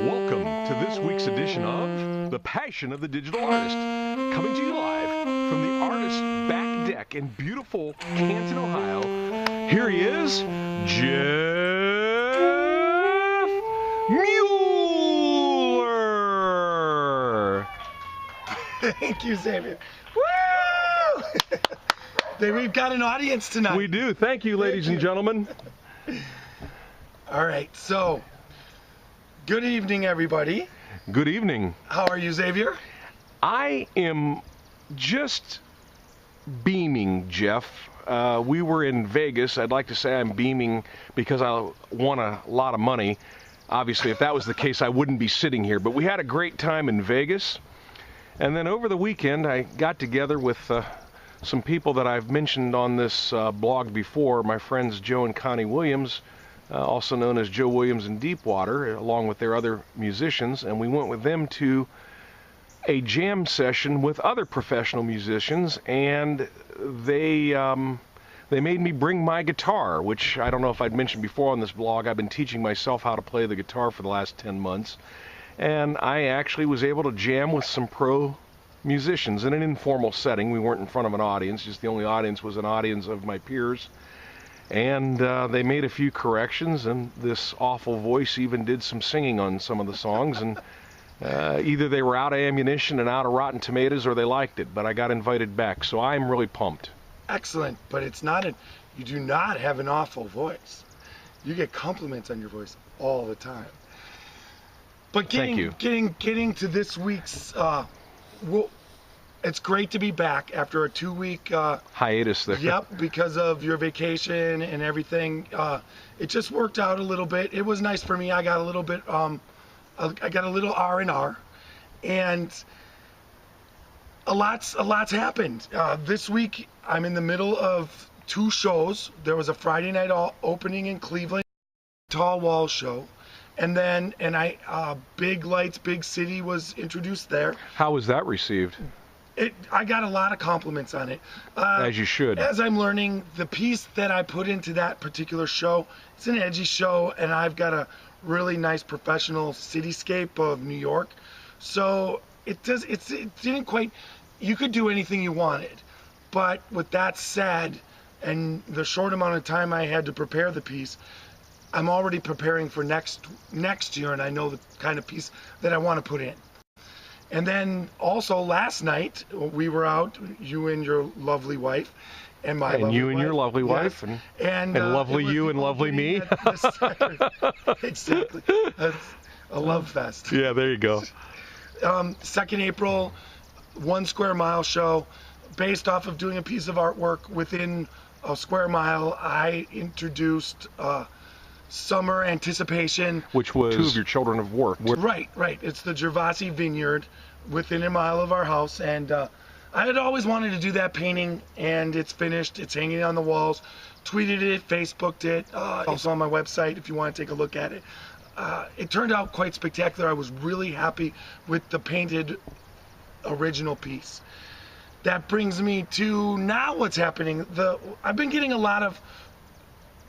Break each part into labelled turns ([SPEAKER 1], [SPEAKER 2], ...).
[SPEAKER 1] Welcome to this week's edition of The Passion of the Digital Artist, coming to you live from the artist's back deck in beautiful Canton, Ohio. Here he is, Jeff Mueller.
[SPEAKER 2] Thank you, Xavier. Woo! We've got an audience tonight.
[SPEAKER 1] We do. Thank you, ladies and gentlemen.
[SPEAKER 2] All right, so good evening, everybody.
[SPEAKER 1] Good evening.
[SPEAKER 2] How are you, Xavier?
[SPEAKER 1] I am just beaming, Jeff. We were in Vegas. I'd like to say I'm beaming because I won a lot of money. Obviously, if that was the case, I wouldn't be sitting here. But we had a great time in Vegas. And then over the weekend, I got together with some people that I've mentioned on this blog before, my friends Joe and Connie Williams, also known as Joe Williams and Deepwater, along with their other musicians, and we went with them to a jam session with other professional musicians, and they made me bring my guitar, which I don't know if I'd mentioned before on this blog. I've been teaching myself how to play the guitar for the last 10 months, and I actually was able to jam with some pro musicians in an informal setting. We weren't in front of an audience, just the only audience was an audience of my peers. And they made a few corrections, and this awful voice even did some singing on some of the songs, and either they were out of ammunition and out of rotten tomatoes, or they liked it, but I got invited back, so I'm really pumped.
[SPEAKER 2] Excellent, but you do not have an awful voice. You get compliments on your voice all the time. But
[SPEAKER 1] Thank you.
[SPEAKER 2] Getting to this week's, it's great to be back after a 2-week
[SPEAKER 1] hiatus there.
[SPEAKER 2] Yep, because of your vacation and everything. It just worked out a little bit. It was nice for me. I got a little bit, I got a little R&R, and a lot's happened. This week, I'm in the middle of 2 shows. There was a Friday night opening in Cleveland, Tall Wall show. And then, Big Lights, Big City was introduced there.
[SPEAKER 1] How was that received?
[SPEAKER 2] I got a lot of compliments on it.
[SPEAKER 1] As you should.
[SPEAKER 2] As I'm learning, the piece that I put into that particular show, it's an edgy show, and I've got a really nice professional cityscape of New York. So it didn't quite, you could do anything you wanted. But with that said, and the short amount of time I had to prepare the piece, I'm already preparing for next year, and I know the kind of piece that I want to put in. And then also last night we were out, you and your lovely wife, and my lovely wife. And you and your lovely wife, and lovely you and lovely me. Exactly, that's a love fest.
[SPEAKER 1] Yeah, there you go.
[SPEAKER 2] 2nd April, 1 Square Mile show, based off of doing a piece of artwork within a square mile. I introduced Summer Anticipation,
[SPEAKER 1] which was 2 of your children of work.
[SPEAKER 2] Right. It's the Gervasi Vineyard within a mile of our house, and I had always wanted to do that painting, and it's finished. It's hanging on the walls. Tweeted it, Facebooked it. It's on my website if you want to take a look at it. It turned out quite spectacular. I was really happy with the painted original piece. That brings me to now what's happening. I've been getting a lot of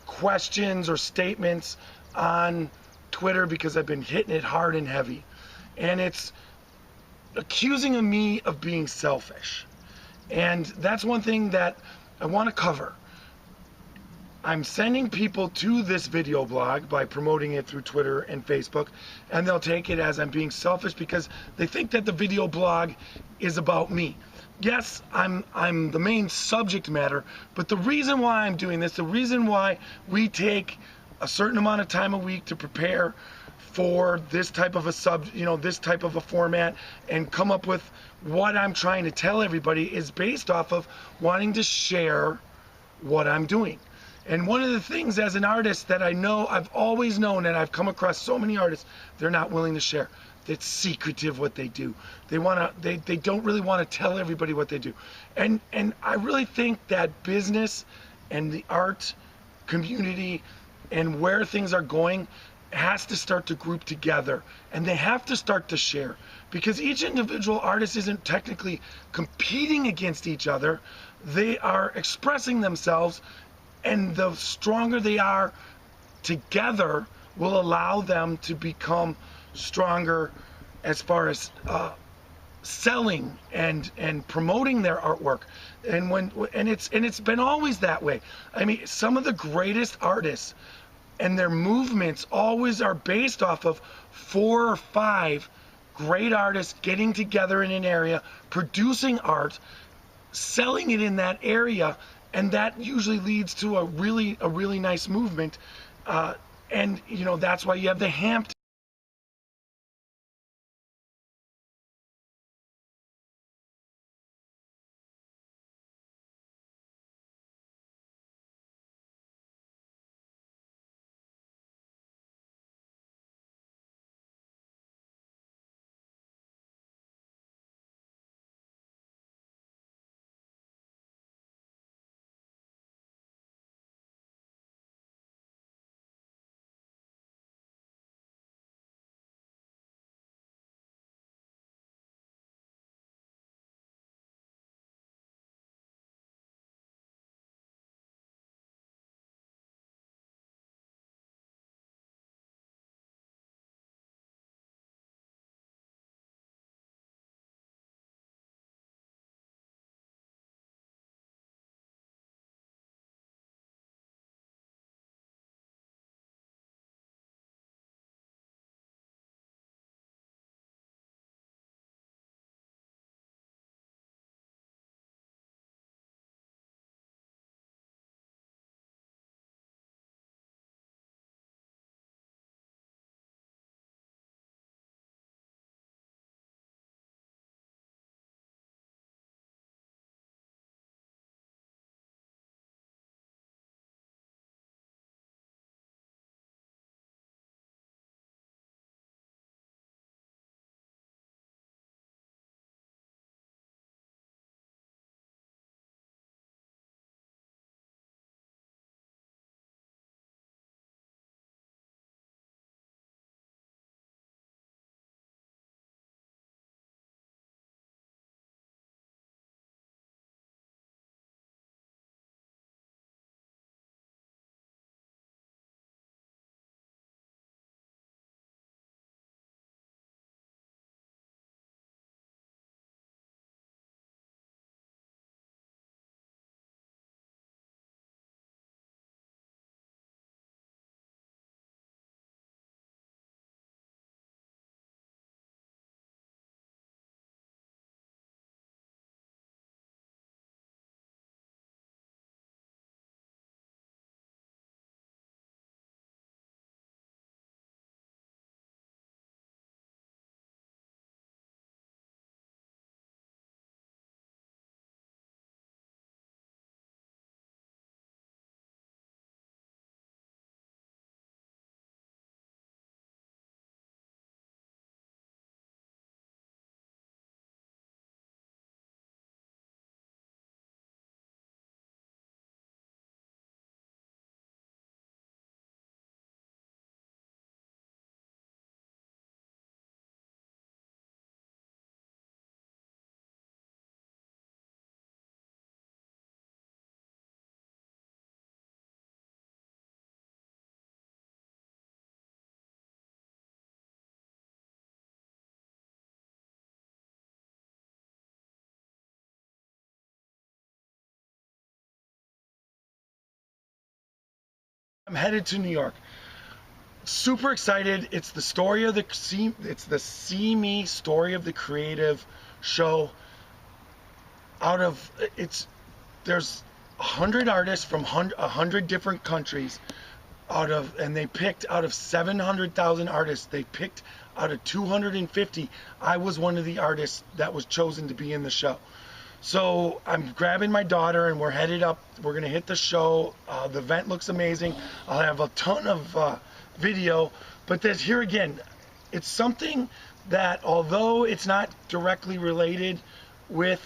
[SPEAKER 2] questions or statements on Twitter because I've been hitting it hard and heavy, and it's accusing of me of being selfish, and that's one thing that I want to cover. I'm sending people to this video blog by promoting it through Twitter and Facebook, and they'll take it as I'm being selfish because they think that the video blog is about me. Yes, I'm the main subject matter, but the reason why I'm doing this, the reason why we take a certain amount of time a week to prepare for this type of this type of a format and come up with what I'm trying to tell everybody is based off of wanting to share what I'm doing. And one of the things as an artist that I know, I've always known, and I've come across so many artists, they're not willing to share. It's secretive what they do. They don't really want to tell everybody what they do. And I really think that business and the art community and where things are going has to start to group together, and they have to start to share, because each individual artist isn't technically competing against each other. They are expressing themselves, and the stronger they are together will allow them to become stronger as far as selling and promoting their artwork. And it's been always that way. I mean, some of the greatest artists and their movements always are based off of 4 or 5 great artists getting together in an area, producing art, selling it in that area, and that usually leads to a really nice movement. And you know, that's why you have the Hamptons. I'm headed to New York. Super excited. It's the story of the See Me story of the creative show. There's 100 artists from 100 different countries and they picked out of 700,000 artists, they picked out of 250. I was one of the artists that was chosen to be in the show. So I'm grabbing my daughter and we're headed up. We're gonna hit the show. The event looks amazing. I'll have a ton of video, but here again, it's something that, although it's not directly related with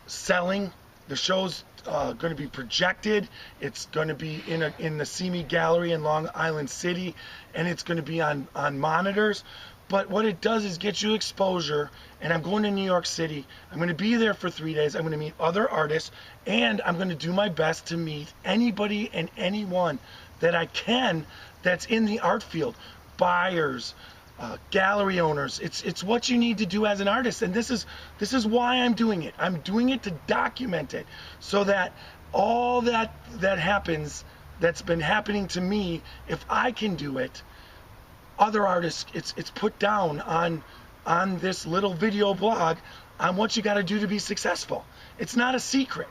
[SPEAKER 2] selling, the show's going to be projected. It's going to be in the See Me Gallery in Long Island City, and it's going to be on monitors. But what it does is get you exposure, and I'm going to New York City. I'm going to be there for 3 days. I'm going to meet other artists, and I'm going to do my best to meet anybody and anyone that I can that's in the art field. Buyers, gallery owners. It's what you need to do as an artist, and this is why I'm doing it. I'm doing it to document it, so that all that happens, that's been happening to me, if I can do it, other artists, it's put down on this little video blog on what you got to do to be successful. It's not a secret.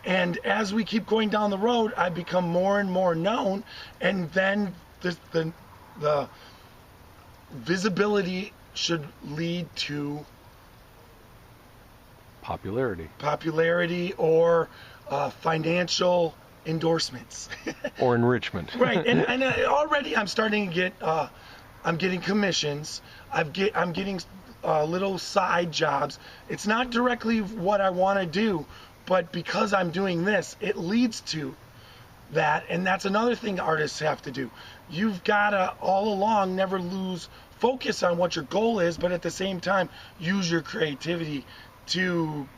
[SPEAKER 2] And as we keep going down the road, I become more and more known, and then the visibility should lead to
[SPEAKER 1] popularity
[SPEAKER 2] or financial endorsements
[SPEAKER 1] or enrichment.
[SPEAKER 2] Right. And already I'm starting to get I'm getting commissions. I'm getting little side jobs. It's not directly what I want to do, but because I'm doing this, it leads to that. And that's another thing artists have to do. You've got to all along never lose focus on what your goal is, but at the same time use your creativity to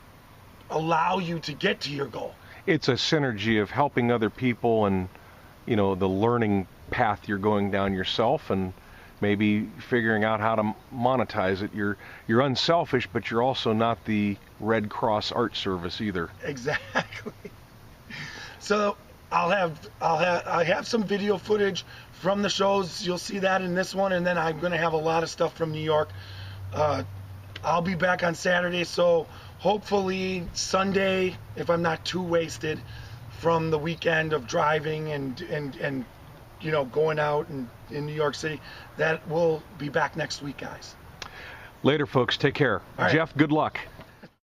[SPEAKER 2] allow you to get to your goal.
[SPEAKER 1] It's a synergy of helping other people and, you know, the learning path you're going down yourself, and maybe figuring out how to monetize it. You're unselfish, but you're also not the Red Cross Art Service either.
[SPEAKER 2] Exactly. So I have some video footage from the shows. You'll see that in this one, and then I'm going to have a lot of stuff from New York. I'll be back on Saturday, so hopefully Sunday, if I'm not too wasted from the weekend of driving and you know, going out in New York City, that we'll be back next week, guys.
[SPEAKER 1] Later, folks. Take care.
[SPEAKER 2] All right.
[SPEAKER 1] Jeff, good luck.